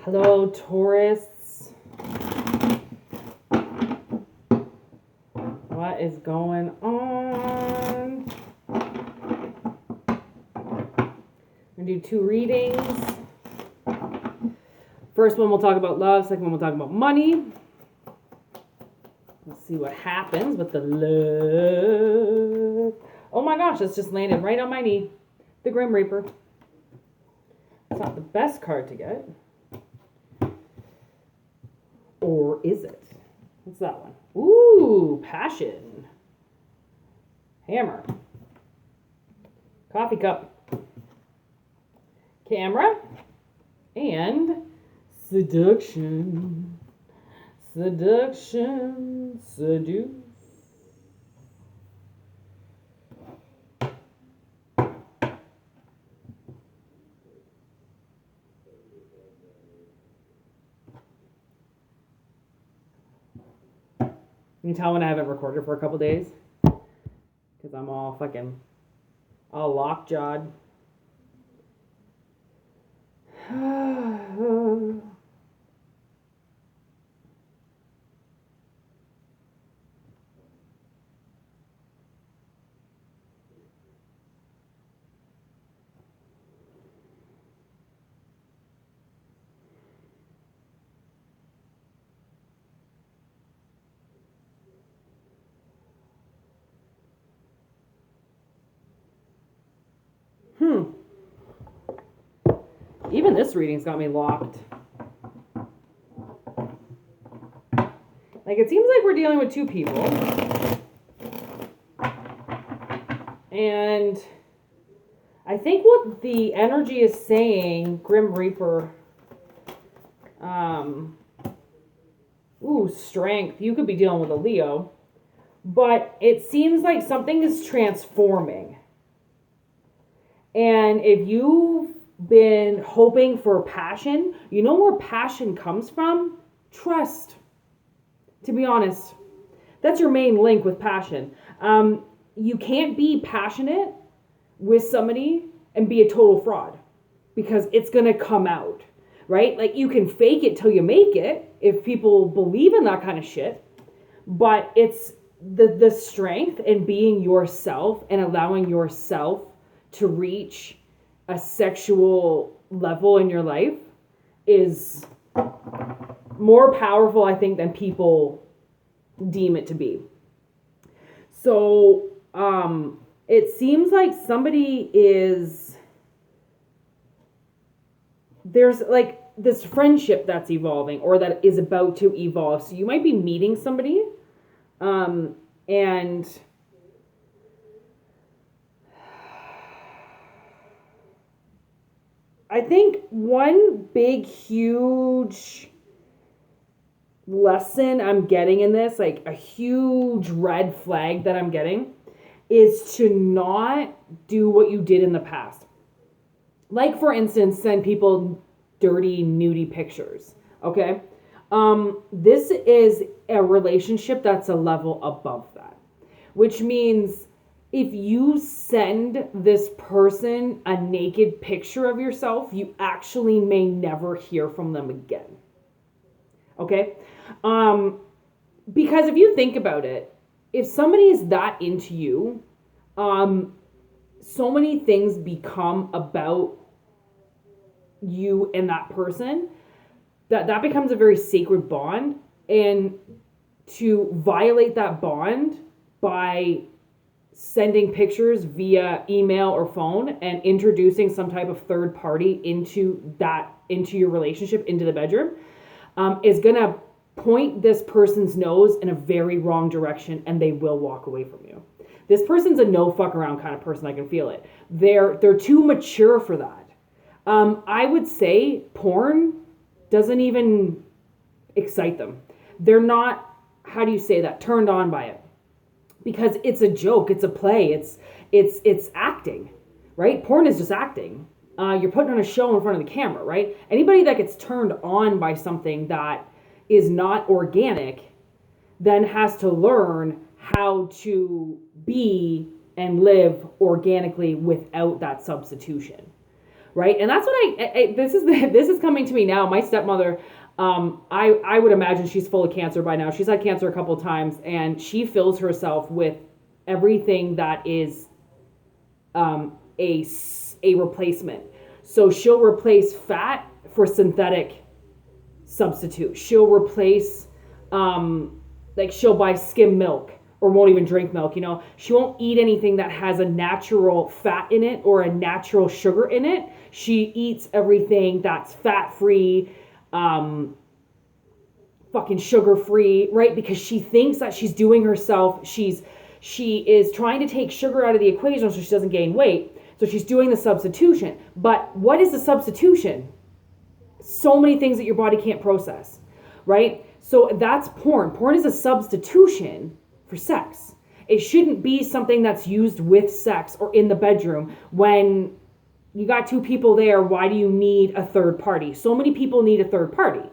Hello, Taurus. What is going on? I'm going to do 2 readings. First one we'll talk about love. Second one we'll talk about money. Let's see what happens with the love. Oh my gosh, it's just landed right on my knee. The Grim Reaper. It's not the best card to get. Or is it? What's that one? Ooh, passion. Hammer. Coffee cup. Camera. And seduction. Seduction. Seduce. You can tell when I haven't recorded for a couple days. Because I'm all lockjawed. Even this reading's got me locked. Like, it seems like we're dealing with 2 people. And I think what the energy is saying, Grim Reaper, strength. You could be dealing with a Leo. But it seems like something is transforming. And if you've been hoping for passion, you know where passion comes from? Trust. To be honest, that's your main link with passion. You can't be passionate with somebody and be a total fraud because it's going to come out, right? Like, you can fake it till you make it if people believe in that kind of shit, but it's the strength in being yourself and allowing yourself to reach a sexual level in your life is more powerful, I think, than people deem it to be. So, it seems like there's like this friendship that's evolving or that is about to evolve. So you might be meeting somebody, and I think one big, huge lesson I'm getting in this, like a huge red flag that I'm getting, is to not do what you did in the past. Like, for instance, send people dirty, nudie pictures, okay? This is a relationship that's a level above that, which means if you send this person a naked picture of yourself, you actually may never hear from them again. Okay? Because if you think about it, if somebody is that into you, so many things become about you and that person that becomes a very sacred bond. And to violate that bond by sending pictures via email or phone and introducing some type of third party into your relationship, into the bedroom, is going to point this person's nose in a very wrong direction, and they will walk away from you. This person's a no fuck around kind of person. I can feel it. They're too mature for that. I would say porn doesn't even excite them. They're not, how do you say that, turned on by it. Because it's a joke, it's a play, it's acting, right? Porn is just acting. You're putting on a show in front of the camera, right? Anybody that gets turned on by something that is not organic then has to learn how to be and live organically without that substitution. right? And that's what this is coming to me now. My stepmother, I would imagine she's full of cancer by now. She's had cancer a couple of times, and she fills herself with everything that is a replacement. So she'll replace fat for synthetic substitute. She'll replace, like she'll buy skim milk or won't even drink milk, you know. She won't eat anything that has a natural fat in it or a natural sugar in it. She eats everything that's fat-free, fucking sugar-free, right? Because she thinks that she's doing herself, she is trying to take sugar out of the equation so she doesn't gain weight. So she's doing the substitution. But what is the substitution? So many things that your body can't process, right? So that's porn. Porn is a substitution for sex. It shouldn't be something that's used with sex or in the bedroom. When you got two people there, why do you need a third party? So many people need a third party,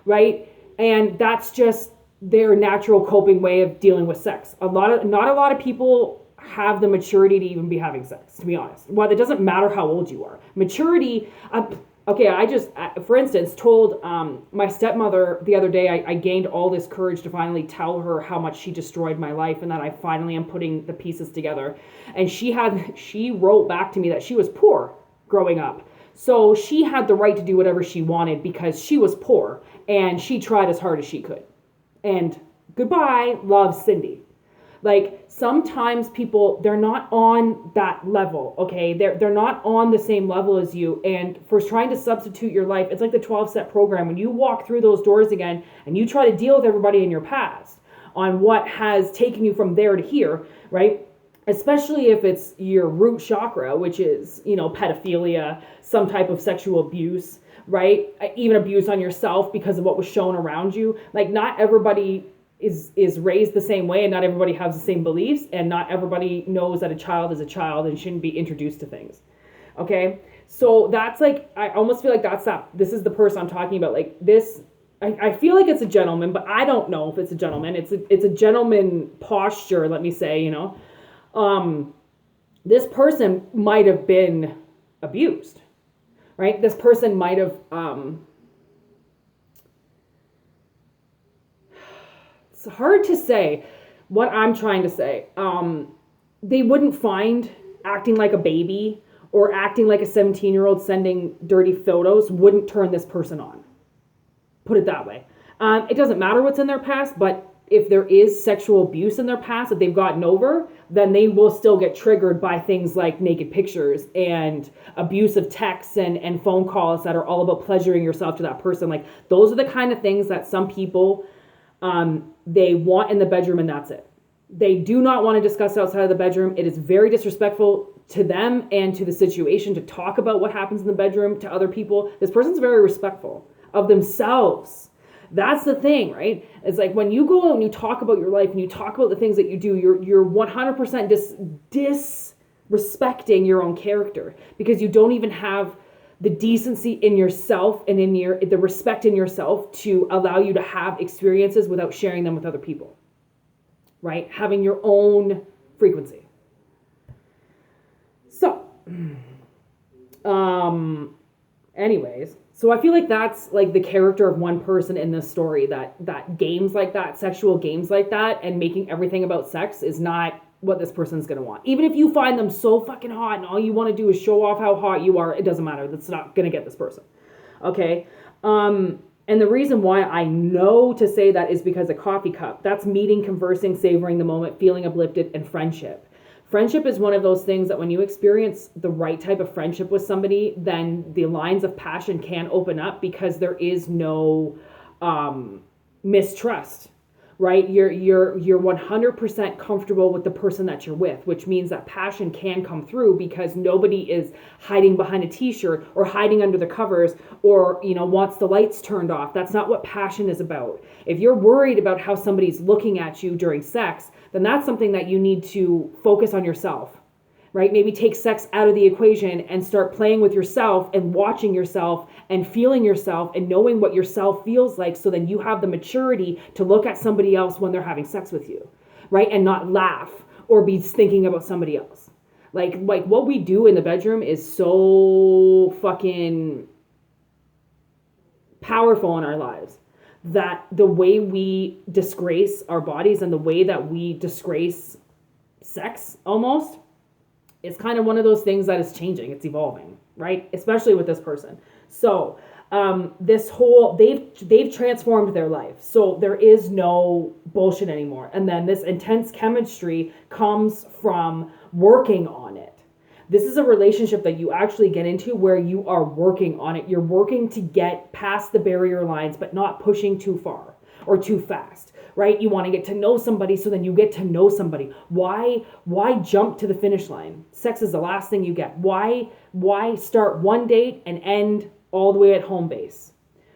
right? And that's just their natural coping way of dealing with sex. Not a lot of people have the maturity to even be having sex, to be honest. Well, it doesn't matter how old you are. Maturity, okay, I just, for instance, told my stepmother the other day, I gained all this courage to finally tell her how much she destroyed my life and that I finally am putting the pieces together. And she wrote back to me that she was poor growing up. So she had the right to do whatever she wanted because she was poor and she tried as hard as she could. And goodbye, love, Cindy. Like, sometimes people, they're not on that level, okay? They're not on the same level as you. And for trying to substitute your life, it's like the 12-step program. When you walk through those doors again and you try to deal with everybody in your past on what has taken you from there to here, right? Especially if it's your root chakra, which is, you know, pedophilia, some type of sexual abuse, right? Even abuse on yourself because of what was shown around you. Like, not everybody is raised the same way, and not everybody has the same beliefs, and not everybody knows that a child is a child and shouldn't be introduced to things. Okay? So that's like, I almost feel like this is the person I'm talking about. Like, this, I feel like it's a gentleman, but I don't know if it's a gentleman. It's a gentleman posture, let me say, you know. This person might have been abused, right? This person might have, it's hard to say what I'm trying to say. They wouldn't find acting like a baby or acting like a 17-year-old sending dirty photos wouldn't turn this person on. Put it that way. It doesn't matter what's in their past, but if there is sexual abuse in their past that they've gotten over, then they will still get triggered by things like naked pictures and abusive texts and phone calls that are all about pleasuring yourself to that person. Like, those are the kind of things that some people, they want in the bedroom, and that's it. They do not want to discuss outside of the bedroom. It is very disrespectful to them and to the situation to talk about what happens in the bedroom to other people. This person's very respectful of themselves. That's the thing, right? It's like when you go out and you talk about your life and you talk about the things that you do, you're 100% disrespecting your own character because you don't even have the decency in yourself and in the respect in yourself to allow you to have experiences without sharing them with other people, right? Having your own frequency. So, anyways, so I feel like that's like the character of one person in this story, that games like that, sexual games like that, and making everything about sex is not what this person's going to want. Even if you find them so fucking hot and all you want to do is show off how hot you are, it doesn't matter. That's not going to get this person. Okay? And the reason why I know to say that is because a coffee cup. That's meeting, conversing, savoring the moment, feeling uplifted, and friendship. Friendship is one of those things that when you experience the right type of friendship with somebody, then the lines of passion can open up because there is no mistrust. Right? You're 100% comfortable with the person that you're with, which means that passion can come through because nobody is hiding behind a t-shirt or hiding under the covers or, you know, wants the lights turned off. That's not what passion is about. If you're worried about how somebody's looking at you during sex, then that's something that you need to focus on yourself. Right? Maybe take sex out of the equation and start playing with yourself and watching yourself and feeling yourself and knowing what yourself feels like, so then you have the maturity to look at somebody else when they're having sex with you, right? And not laugh or be thinking about somebody else. Like what we do in the bedroom is so fucking powerful in our lives that the way we disgrace our bodies and the way that we disgrace sex almost is kind of one of those things that is changing. It's evolving, right? Especially with this person. So this whole they've transformed their life, so there is no bullshit anymore. And then this intense chemistry comes from working on it. This is a relationship that you actually get into where you are working on it. You're working to get past the barrier lines, but not pushing too far or too fast, right? You want to get to know somebody, so then you get to know somebody. Why jump to the finish line? Sex is the last thing you get. Why start one date and end all the way at home base,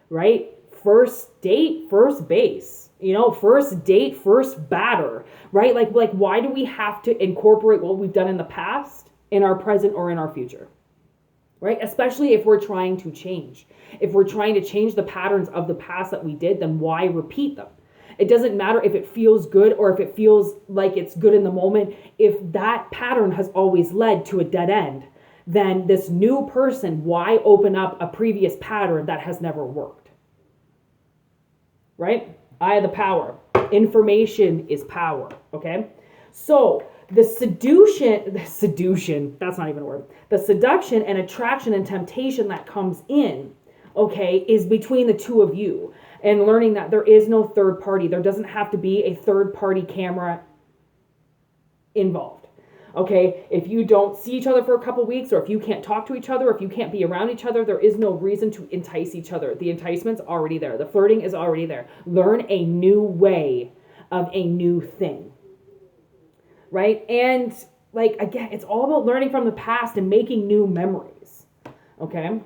right? First date, first base, first date, first batter, right? Like why do we have to incorporate what we've done in the past in our present or in our future, right? Especially if we're trying to change. If we're trying to change the patterns of the past that we did, then why repeat them? It doesn't matter if it feels good or if it feels like it's good in the moment. If that pattern has always led to a dead end, then this new person, why open up a previous pattern that has never worked? Right? I have the power. Information is power. Okay? So the seduction, that's not even a word. The seduction and attraction and temptation that comes in, okay, is between the two of you. And learning that there is no third party. There doesn't have to be a third party camera involved. Okay, if you don't see each other for a couple weeks, or if you can't talk to each other, or if you can't be around each other, there is no reason to entice each other. The enticement's already there. The flirting is already there. Learn a new way of a new thing. Right? And like, again, it's all about learning from the past and making new memories. Okay?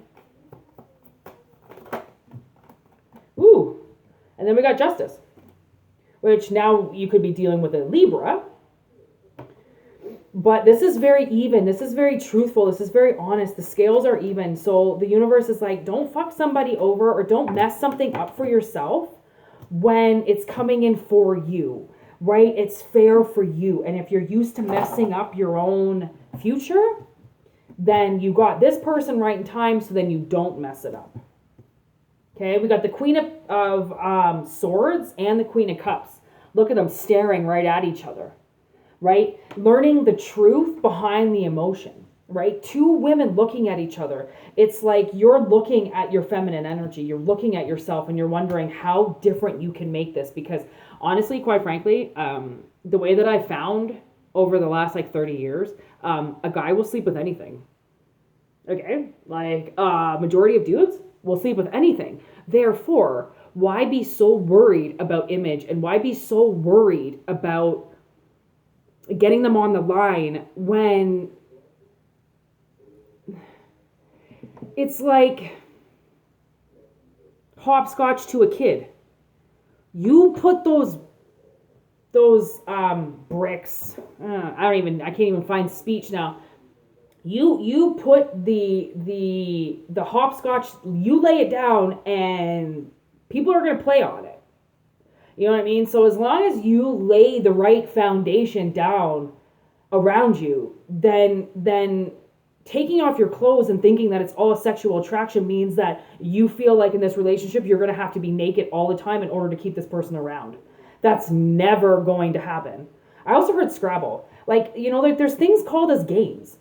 Ooh. And then we got justice, which now you could be dealing with a Libra. But this is very even. This is very truthful. This is very honest. The scales are even. So the universe is like, don't fuck somebody over or don't mess something up for yourself when it's coming in for you, right? It's fair for you. And if you're used to messing up your own future, then you got this person right in time, so then you don't mess it up. Okay, we got the Queen of Swords and the Queen of Cups. Look at them staring right at each other. Right? Learning the truth behind the emotion, right? Two women looking at each other. It's like you're looking at your feminine energy. You're looking at yourself and you're wondering how different you can make this. Because honestly, quite frankly, the way that I found over the last 30 years, a guy will sleep with anything. Okay? Majority of dudes will sleep with anything. Therefore, why be so worried about image, and why be so worried about getting them on the line when it's like hopscotch to a kid? You put those bricks, I can't even find speech now. You put the hopscotch, you lay it down and people are going to play on it. You know what I mean? So as long as you lay the right foundation down around you, then taking off your clothes and thinking that it's all a sexual attraction means that you feel like in this relationship you're going to have to be naked all the time in order to keep this person around. That's never going to happen. I also heard Scrabble. There's things called as games.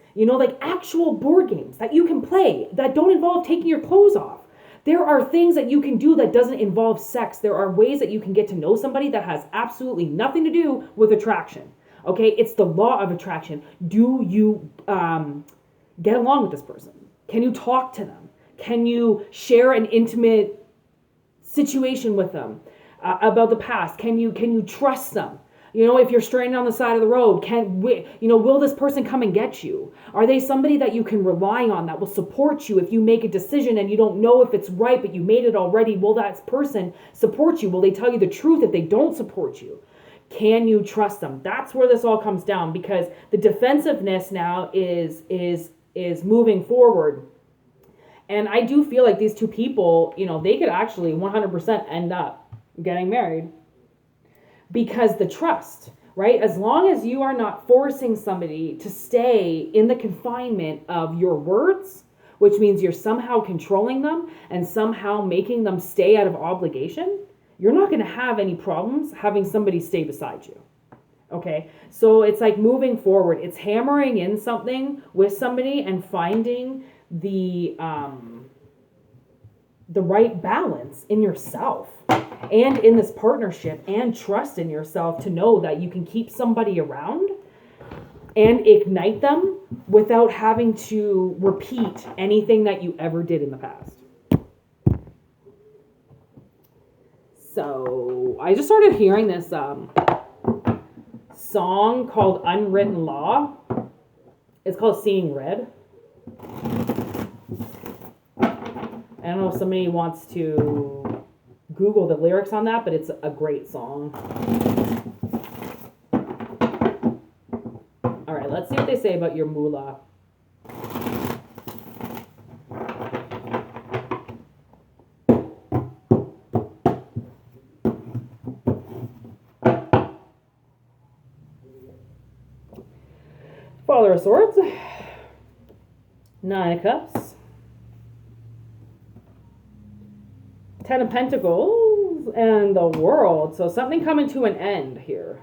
Actual board games that you can play that don't involve taking your clothes off. There are things that you can do that doesn't involve sex. There are ways that you can get to know somebody that has absolutely nothing to do with attraction. Okay? It's the law of attraction. Do you get along with this person? Can you talk to them? Can you share an intimate situation with them about the past? Can you trust them? If you're stranded on the side of the road, will this person come and get you? Are they somebody that you can rely on, that will support you if you make a decision and you don't know if it's right, but you made it already? Will that person support you? Will they tell you the truth if they don't support you? Can you trust them? That's where this all comes down, because the defensiveness now is moving forward. And I do feel like these two people, they could actually 100% end up getting married. Because the trust, right? As long as you are not forcing somebody to stay in the confinement of your words, which means you're somehow controlling them and somehow making them stay out of obligation, you're not going to have any problems having somebody stay beside you. Okay, so it's like moving forward. It's hammering in something with somebody and finding the right balance in yourself and in this partnership, and trust in yourself to know that you can keep somebody around and ignite them without having to repeat anything that you ever did in the past. So I just started hearing this song called Unwritten Law. It's called Seeing Red. I don't know if somebody wants to Google the lyrics on that, but it's a great song. All right, let's see what they say about your moolah. Father of Swords, Nine of Cups, Ten of Pentacles, and the World. So something coming to an end here.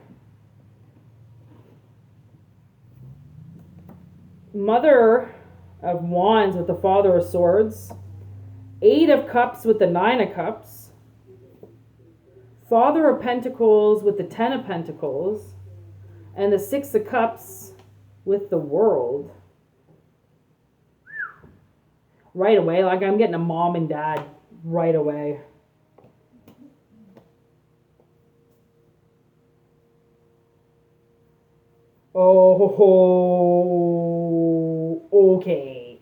Mother of Wands with the Father of Swords, Eight of Cups with the Nine of Cups, Father of Pentacles with the Ten of Pentacles, and the Six of Cups with the World. Right away, like I'm getting a mom and dad right away. Oh, okay.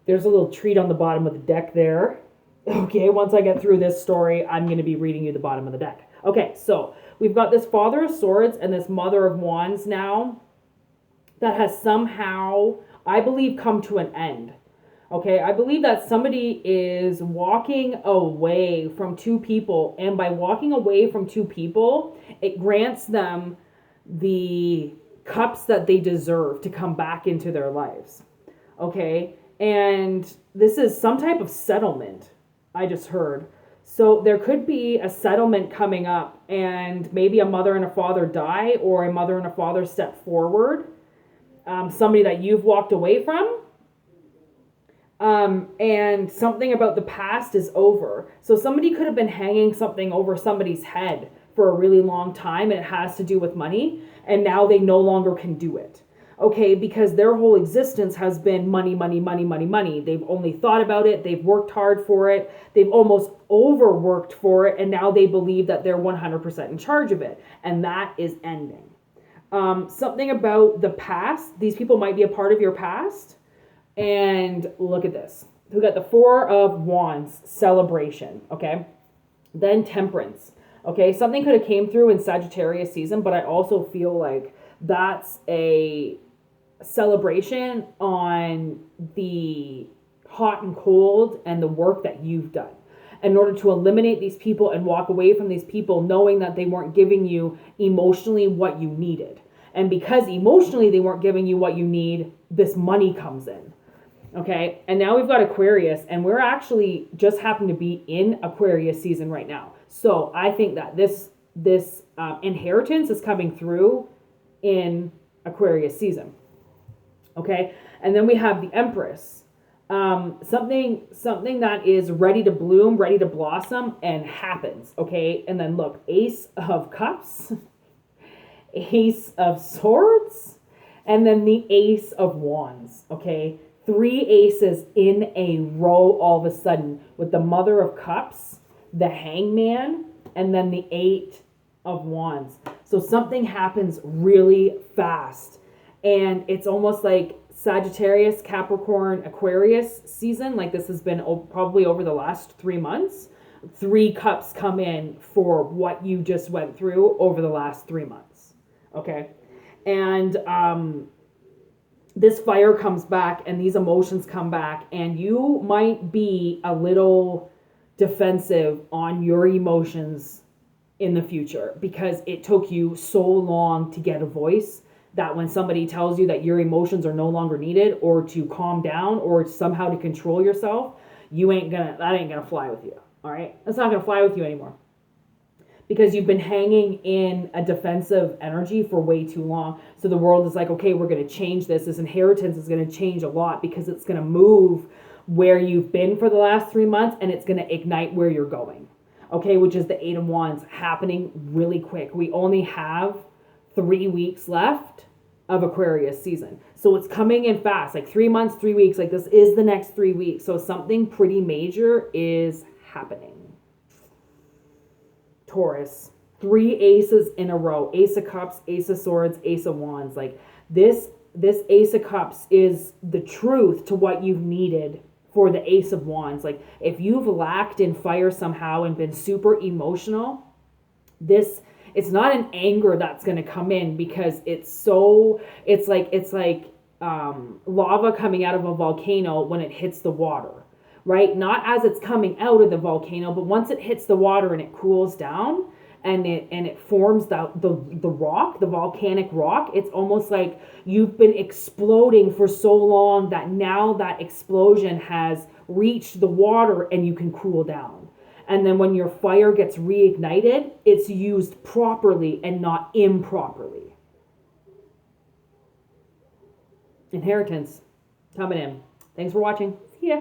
There's a little treat on the bottom of the deck there. Okay, once I get through this story, I'm going to be reading you the bottom of the deck. Okay, so we've got this Father of Swords and this Mother of Wands now that has somehow, I believe, come to an end. Okay, I believe that somebody is walking away from two people, and by walking away from two people, it grants them the cups that they deserve to come back into their lives. Okay, and this is some type of settlement, I just heard. So there could be a settlement coming up, and maybe a mother and a father die, or a mother and a father step forward. Somebody that you've walked away from. And something about the past is over. So somebody could have been hanging something over somebody's head for a really long time, and it has to do with money, and now they no longer can do it. Okay, because their whole existence has been money, money, money, money, money. They've only thought about it. They've worked hard for it. They've almost overworked for it. And now they believe that they're 100% in charge of it. And that is ending. Something about the past. These people might be a part of your past. And look at this. We got the Four of Wands, celebration. Okay. Then Temperance. Okay. Something could have came through in Sagittarius season, but I also feel like that's a celebration on the hot and cold and the work that you've done in order to eliminate these people and walk away from these people, knowing that they weren't giving you emotionally what you needed. And because emotionally they weren't giving you what you need, this money comes in. Okay, and now we've got Aquarius, and we're actually just happen to be in Aquarius season right now. So I think that this inheritance is coming through in Aquarius season. Okay, and then we have the Empress. Something that is ready to bloom, ready to blossom, and happens. Okay, and then look, Ace of Cups, Ace of Swords, and then the Ace of Wands. Okay, 3 aces in a row all of a sudden, with the Mother of Cups, the Hangman, and then the 8 of Wands. So something happens really fast, and it's almost like Sagittarius, Capricorn, Aquarius season. Like this has been probably over the last 3 months. 3 cups come in for what you just went through over the last 3 months. Okay, and this fire comes back, and these emotions come back, and you might be a little defensive on your emotions in the future, because it took you so long to get a voice that when somebody tells you that your emotions are no longer needed, or to calm down, or somehow to control yourself, that ain't gonna fly with you. All right, that's not gonna fly with you anymore, because you've been hanging in a defensive energy for way too long. So the world is like, okay, we're gonna change this. This inheritance is gonna change a lot, because it's gonna move where you've been for the last 3 months, and it's gonna ignite where you're going. Okay, which is the Eight of Wands happening really quick. We only have 3 weeks left of Aquarius season. So it's coming in fast, like 3 months, 3 weeks. Like this is the next 3 weeks. So something pretty major is happening. Taurus, 3 aces in a row. Ace of Cups, Ace of Swords, Ace of Wands. Like this Ace of Cups is the truth to what you've needed for the Ace of Wands. Like if you've lacked in fire somehow and been super emotional, it's not an anger that's going to come in, because it's like lava coming out of a volcano when it hits the water, right? Not as it's coming out of the volcano, but once it hits the water and it cools down, and it forms the rock, the volcanic rock. It's almost like you've been exploding for so long that now that explosion has reached the water and you can cool down. And then when your fire gets reignited, it's used properly and not improperly. Inheritance coming in. Thanks for watching. See ya.